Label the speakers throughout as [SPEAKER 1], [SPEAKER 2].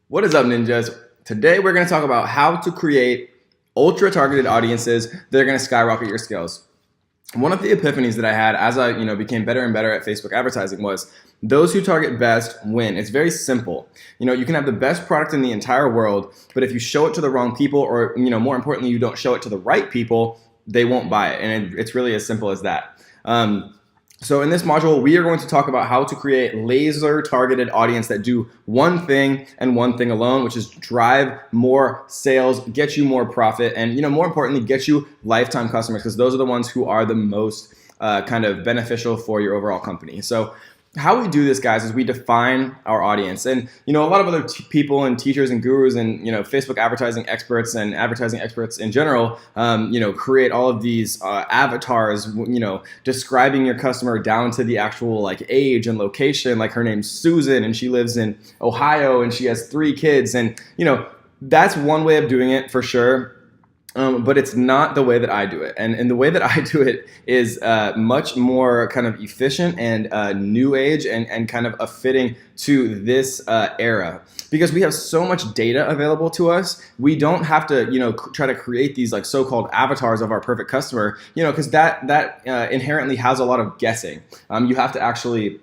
[SPEAKER 1] What is up, ninjas? Today we're going to talk about how to create ultra targeted audiences that are going to skyrocket your skills. One of the epiphanies that I had as I became better and better at Facebook advertising was those who target best win. It's very simple. You can have the best product in the entire world, but if you show it to the wrong people, or more importantly, you don't show it to the right people, they won't buy it. And it's really as simple as that. So in this module, we are going to talk about how to create laser targeted audience that do one thing and one thing alone, which is drive more sales, get you more profit, and more importantly, get you lifetime customers, because those are the ones who are the most kind of beneficial for your overall company. So how we do this, guys, is we define our audience. And a lot of other people and teachers and gurus and Facebook advertising experts and advertising experts in general create all of these avatars describing your customer down to the actual like age and location. Like, her name's Susan and she lives in Ohio and she has 3 kids, and that's one way of doing it for sure. But it's not the way that I do it. And the way that I do it is much more kind of efficient and new age and kind of a fitting to this era. Because we have so much data available to us, we don't have to, try to create these like so-called avatars of our perfect customer, because that inherently has a lot of guessing. You have to actually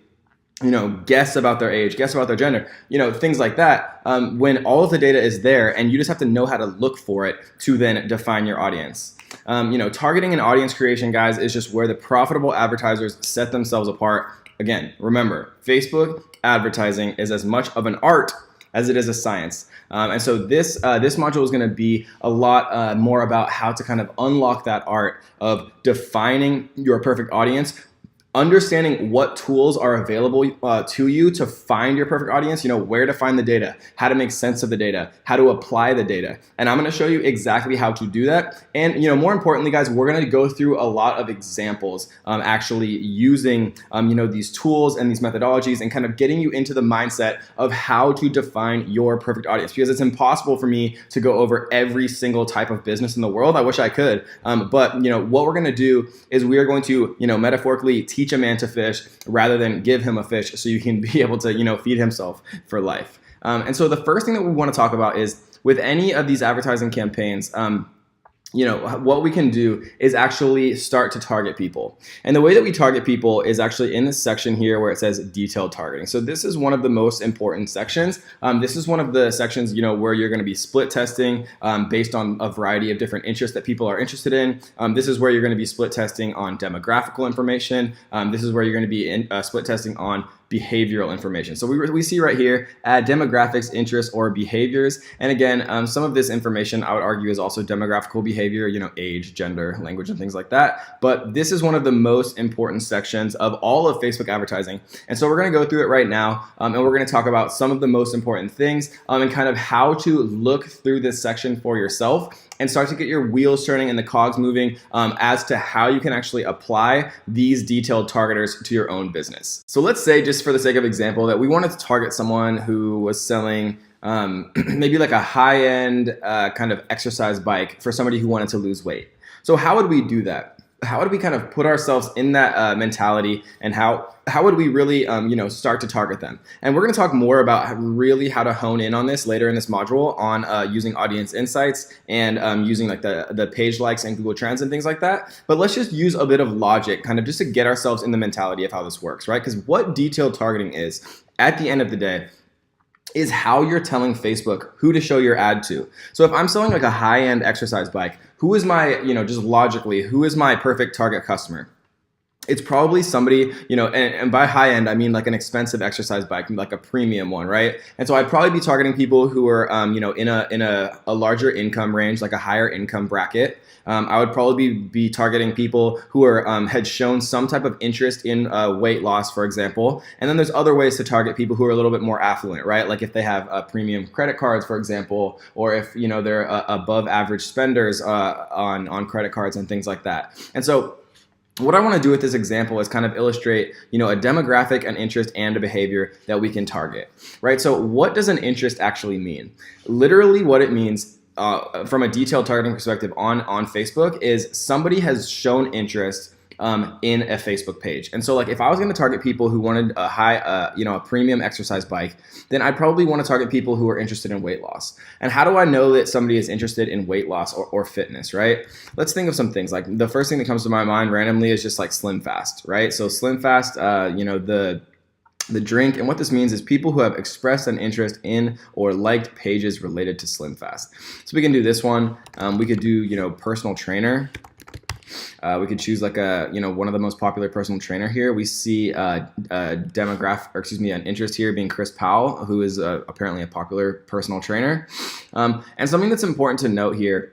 [SPEAKER 1] guess about their age, guess about their gender, things like that, when all of the data is there, and you just have to know how to look for it to then define your audience. Targeting and audience creation, guys, is just where the profitable advertisers set themselves apart. Again, remember, Facebook advertising is as much of an art as it is a science. And so this module is going to be a lot more about how to kind of unlock that art of defining your perfect audience, understanding what tools are available to you to find your perfect audience, where to find the data, how to make sense of the data, how to apply the data. And I'm going to show you exactly how to do that. And, more importantly, guys, we're going to go through a lot of examples actually using, these tools and these methodologies and kind of getting you into the mindset of how to define your perfect audience, because it's impossible for me to go over every single type of business in the world. I wish I could. But, what we're going to do is we are going to, metaphorically teach a man to fish rather than give him a fish so you can be able to, feed himself for life. And so the first thing that we want to talk about is with any of these advertising campaigns, what we can do is actually start to target people. And the way that we target people is actually in this section here where it says detailed targeting. So this is one of the most important sections. This is one of the sections, where you're going to be split testing based on a variety of different interests that people are interested in. This is where you're going to be split testing on demographical information. This is where you're going to be split testing on behavioral information. So we see right here, add demographics, interests, or behaviors. And again, some of this information I would argue is also demographical behavior, age, gender, language, and things like that. But this is one of the most important sections of all of Facebook advertising. And so we're going to go through it right now, and we're going to talk about some of the most important things and kind of how to look through this section for yourself and start to get your wheels turning and the cogs moving as to how you can actually apply these detailed targeters to your own business. So let's say, just for the sake of example, that we wanted to target someone who was selling maybe like a high-end kind of exercise bike for somebody who wanted to lose weight. So how would we do that? How would we kind of put ourselves in that mentality, and how would we really start to target them? And we're going to talk more about really how to hone in on this later in this module on using audience insights and using like the page likes and Google Trends and things like that. But let's just use a bit of logic kind of just to get ourselves in the mentality of how this works, right? Because what detailed targeting is, at the end of the day, is how you're telling Facebook who to show your ad to. So if I'm selling like a high-end exercise bike, who is my, just logically, who is my perfect target customer? It's probably somebody, and by high end, I mean like an expensive exercise bike, like a premium one, right? And so I'd probably be targeting people who are, in a larger income range, like a higher income bracket. I would probably be targeting people who are had shown some type of interest in weight loss, for example. And then there's other ways to target people who are a little bit more affluent, right? Like if they have premium credit cards, for example, or if they're above average spenders on credit cards and things like that. And so what I want to do with this example is kind of illustrate, a demographic, an interest, and a behavior that we can target, right? So what does an interest actually mean? Literally what it means from a detailed targeting perspective on Facebook is somebody has shown interest in a Facebook page. And so like if I was going to target people who wanted a high, a premium exercise bike, then I'd probably want to target people who are interested in weight loss. And how do I know that somebody is interested in weight loss or fitness, right? Let's think of some things. Like the first thing that comes to my mind randomly is just like Slim Fast, right? So Slim Fast, the drink, and what this means is people who have expressed an interest in or liked pages related to Slim Fast. So we can do this one. We could do, personal trainer. We could choose like one of the most popular personal trainer here. We see an interest here being Chris Powell, who is apparently a popular personal trainer. And something that's important to note here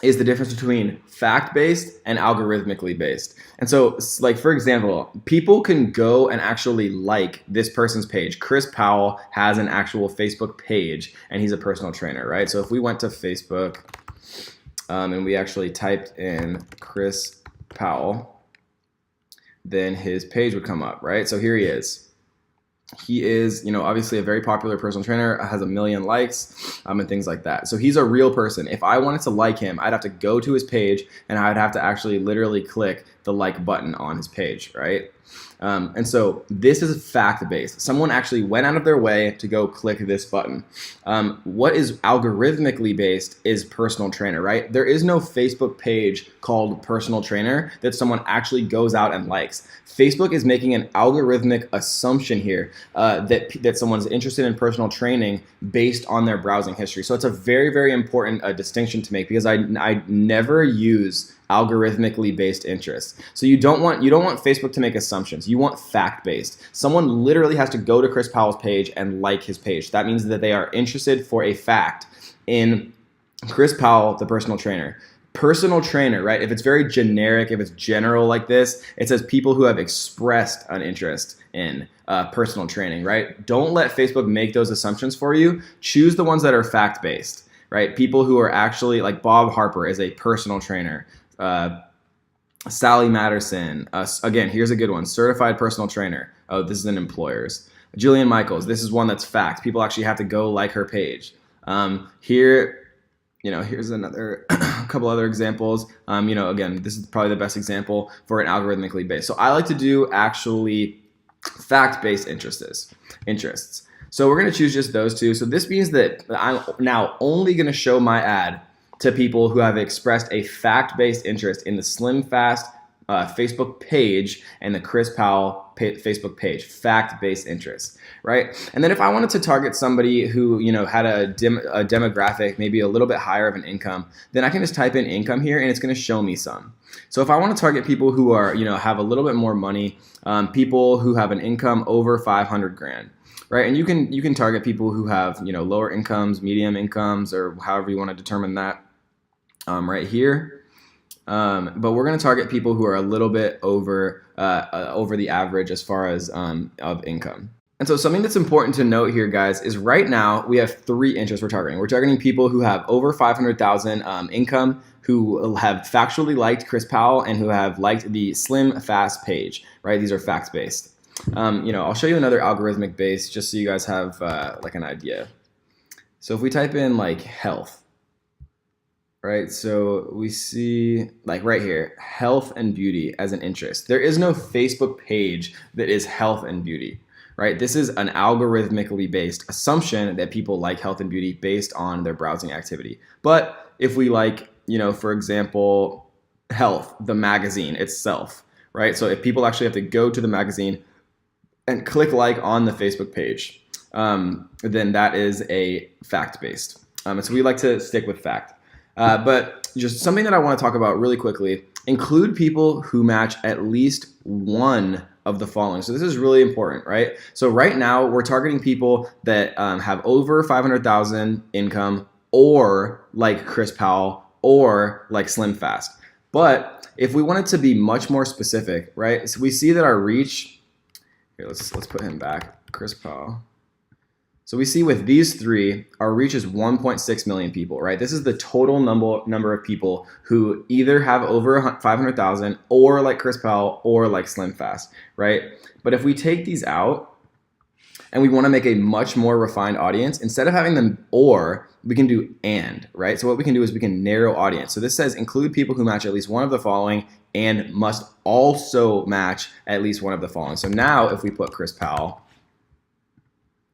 [SPEAKER 1] is the difference between fact-based and algorithmically based. And so, like, for example, people can go and actually like this person's page. Chris Powell has an actual Facebook page, and he's a personal trainer, right? So if we went to Facebook and we actually typed in Chris Powell, then his page would come up, right? So here he is. He is, obviously a very popular personal trainer, has 1 million likes, and things like that. So he's a real person. If I wanted to like him, I'd have to go to his page and I'd have to actually literally click the like button on his page, right? And so this is fact-based. Someone actually went out of their way to go click this button. What is algorithmically based is personal trainer, right? There is no Facebook page called personal trainer that someone actually goes out and likes. Facebook is making an algorithmic assumption here that someone's interested in personal training based on their browsing history. So it's a very, very important distinction to make, because I never use algorithmically based interests. So you don't want Facebook to make assumptions. You want fact-based. Someone literally has to go to Chris Powell's page and like his page. That means that they are interested for a fact in Chris Powell, the personal trainer. Personal trainer, right? If it's very generic, if it's general like this, it says people who have expressed an interest in personal training, right? Don't let Facebook make those assumptions for you. Choose the ones that are fact-based, right? People who are actually, like Bob Harper is a personal trainer. Sally Matterson, again, here's a good one, certified personal trainer. Oh, this is an employer's. Jillian Michaels, this is one that's fact. People actually have to go like her page. Here's another couple other examples. Again, this is probably the best example for an algorithmically based. So I like to do actually fact-based interests. So we're going to choose just those two. So this means that I'm now only going to show my ad to people who have expressed a fact-based interest in the Slim Fast Facebook page and the Chris Powell Facebook page, fact-based interest, right? And then if I wanted to target somebody who, had a demographic, maybe a little bit higher of an income, then I can just type in income here and it's going to show me some. So if I want to target people who are, have a little bit more money, people who have an income over 500 grand, right? And you can target people who have, lower incomes, medium incomes, or however you want to determine that, right here. But we're going to target people who are a little bit over the average as far as of income. And so something that's important to note here, guys, is right now we have 3 interests we're targeting. We're targeting people who have over 500,000 income, who have factually liked Chris Powell, and who have liked the Slim Fast page, right? These are facts-based. I'll show you another algorithmic base just so you guys have like an idea. So if we type in like health, right? So we see like right here, health and beauty as an interest. There is no Facebook page that is health and beauty, right? This is an algorithmically based assumption that people like health and beauty based on their browsing activity. But if we like, for example, health, the magazine itself, right? So if people actually have to go to the magazine and click like on the Facebook page, then that is a fact-based. And so we like to stick with fact. But just something that I want to talk about really quickly, include people who match at least one of the following. So this is really important, right? So right now we're targeting people that have over 500,000 income, or like Chris Powell, or like Slim Fast. But if we wanted to be much more specific, right? So we see that our reach, here, let's put him back, Chris Powell. So we see with these 3, our reach is 1.6 million people, right? This is the total number of people who either have over 500,000, or like Chris Powell, or like Slim Fast, right? But if we take these out and we want to make a much more refined audience. Instead of having them or, we can do and, right? So what we can do is we can narrow audience. So this says include people who match at least one of the following and must also match at least one of the following. So now if we put Chris Powell,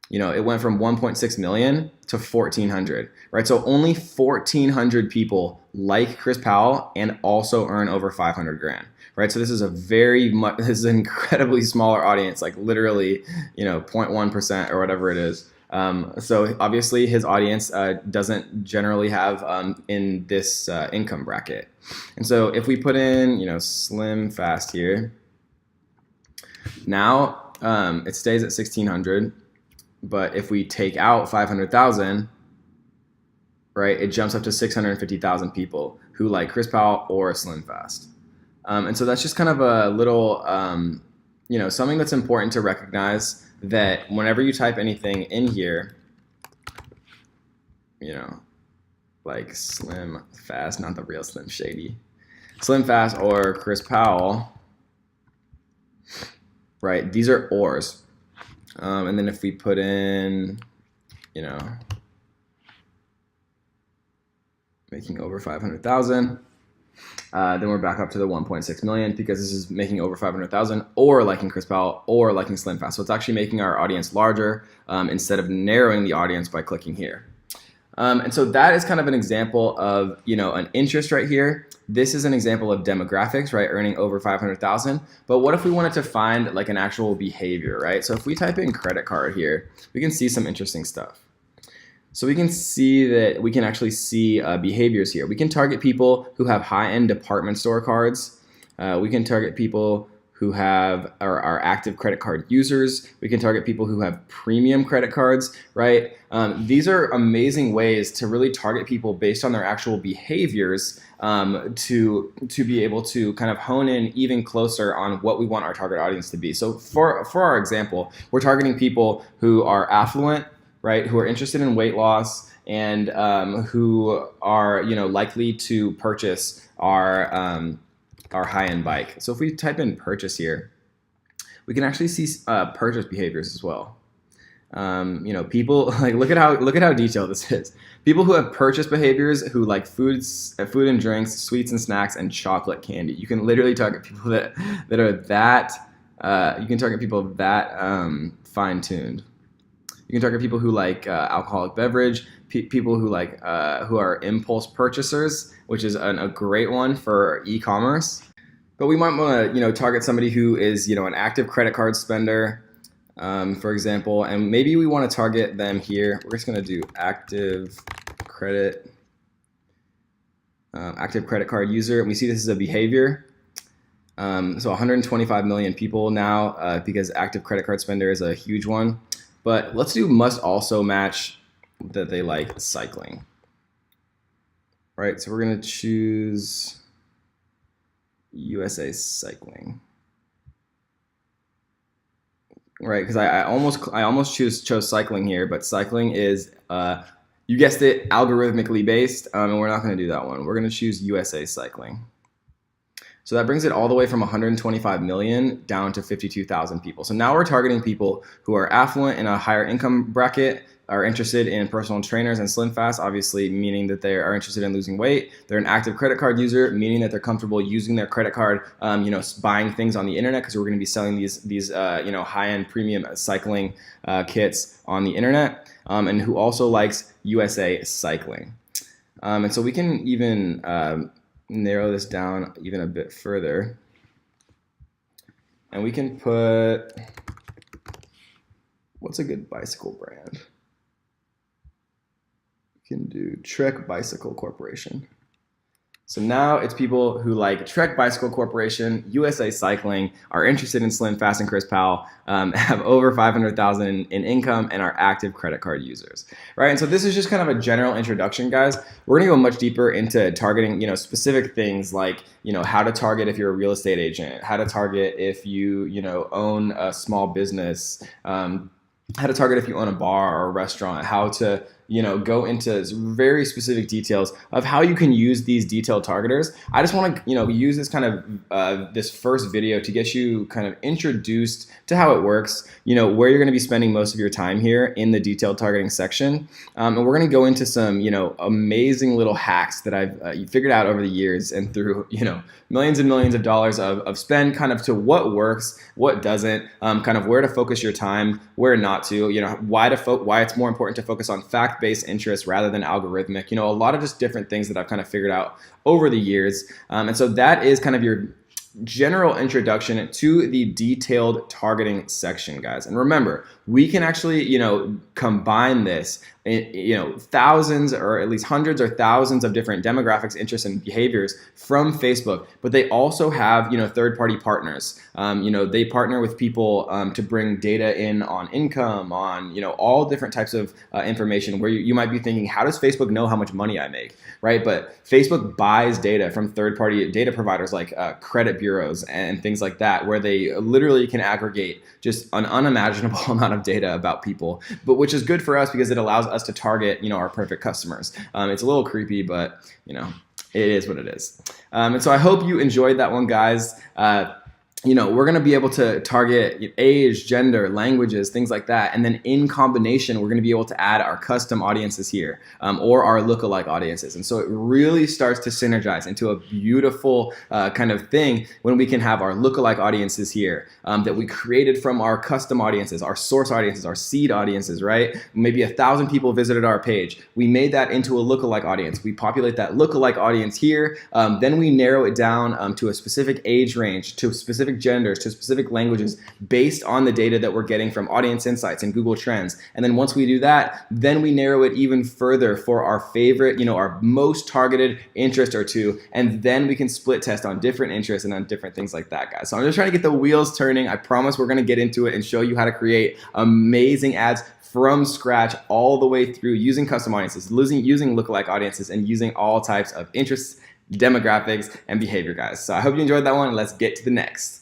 [SPEAKER 1] it went from 1.6 million to 1,400, right? So only 1,400 people like Chris Powell and also earn over 500 grand, right? So this is this is an incredibly smaller audience, like literally, 0.1% or whatever it is. So obviously his audience doesn't generally have in this income bracket. And so if we put in, Slim Fast here, now it stays at 1,600. But if we take out 500,000, right, it jumps up to 650,000 people who like Chris Powell or Slim Fast. And so that's just kind of a little, something that's important to recognize, that whenever you type anything in here, like Slim Fast, not the real Slim Shady, Slim Fast or Chris Powell, right, these are ors. And then if we put in, making over 500,000, then we're back up to the 1.6 million because this is making over 500,000 or liking Chris Powell or liking Slim Fast. So it's actually making our audience larger instead of narrowing the audience by clicking here. And so that is kind of an example of, an interest right here. This is an example of demographics, right? Earning over 500,000. But what if we wanted to find like an actual behavior, right? So if we type in credit card here, we can see some interesting stuff. So we can see that we can actually see behaviors here. We can target people who have high-end department store cards. We can target people who are active credit card users. We can target people who have premium credit cards, right? These are amazing ways to really target people based on their actual behaviors to be able to kind of hone in even closer on what we want our target audience to be. So for our example, we're targeting people who are affluent, right? Who are interested in weight loss and who are likely to purchase our high-end bike. So if we type in purchase here, we can actually see purchase behaviors as well. People like look at how detailed this is. People who have purchase behaviors who like food and drinks, sweets and snacks, and chocolate candy. You can literally target people that are that. You can target people that fine-tuned. You can target people who like alcoholic beverage. People who like who are impulse purchasers, which is a great one for e-commerce. But we might want to target somebody who is an active credit card spender, for example, and maybe we want to target them here. We're just going to do active credit card user, and we see this is a behavior. So 125 million people now because active credit card spender is a huge one. But let's do must also match that they like cycling. Right, so we're going to choose USA Cycling. Right, because I almost chose cycling here, but cycling is, you guessed it, algorithmically based, and we're not going to do that one. We're going to choose USA Cycling. So that brings it all the way from 125 million down to 52,000 people. So now we're targeting people who are affluent in a higher income bracket, are interested in personal trainers and Slim Fast, obviously meaning that they are interested in losing weight. They're an active credit card user, meaning that they're comfortable using their credit card, buying things on the internet, because we're going to be selling these high-end premium cycling kits on the internet, and who also likes USA Cycling. And so we can even narrow this down even a bit further, and we can put, what's a good bicycle brand? We can do Trek Bicycle Corporation. So now it's people who like Trek Bicycle Corporation, USA Cycling, are interested in Slim Fast and Chris Powell, have over 500,000 in income, and are active credit card users, right? And so this is just kind of a general introduction, guys. We're gonna go much deeper into targeting, specific things like, how to target if you're a real estate agent, how to target if you, own a small business, how to target if you own a bar or a restaurant, how to go into very specific details of how you can use these detailed targeters. I just want to use this kind of this first video to get you kind of introduced to how it works, where you're going to be spending most of your time here in the detailed targeting section. And we're going to go into some, amazing little hacks that I've figured out over the years and through, millions and millions of dollars of spend, kind of to what works, what doesn't, kind of where to focus your time, where not to, why it's more important to focus on fact-based interest rather than algorithmic, a lot of just different things that I've kind of figured out over the years. And so that is kind of your general introduction to the detailed targeting section, guys. And remember, we can actually, combine this thousands or at least hundreds or thousands of different demographics, interests, and behaviors from Facebook, but they also have, third-party partners. They partner with people to bring data in on income, on, all different types of information where you might be thinking, how does Facebook know how much money I make, right? But Facebook buys data from third-party data providers like credit bureaus and things like that, where they literally can aggregate just an unimaginable amount of data about people, but which is good for us because it allows us to target, our perfect customers. It's a little creepy, but it is what it is. And so I hope you enjoyed that one, guys. We're going to be able to target age, gender, languages, things like that. And then in combination, we're going to be able to add our custom audiences here, or our lookalike audiences. And so it really starts to synergize into a beautiful kind of thing when we can have our lookalike audiences here that we created from our custom audiences, our source audiences, our seed audiences, right? Maybe 1,000 people visited our page. We made that into a lookalike audience. We populate that lookalike audience here. Then we narrow it down to a specific age range, to specific genders, to specific languages based on the data that we're getting from Audience Insights and Google Trends. And then once we do that, then we narrow it even further for our favorite, our most targeted interest or two. And then we can split test on different interests and on different things like that, guys. So I'm just trying to get the wheels turning. I promise we're going to get into it and show you how to create amazing ads from scratch all the way through using custom audiences, using lookalike audiences, and using all types of interests, demographics, and behavior, guys. So I hope you enjoyed that one. Let's get to the next.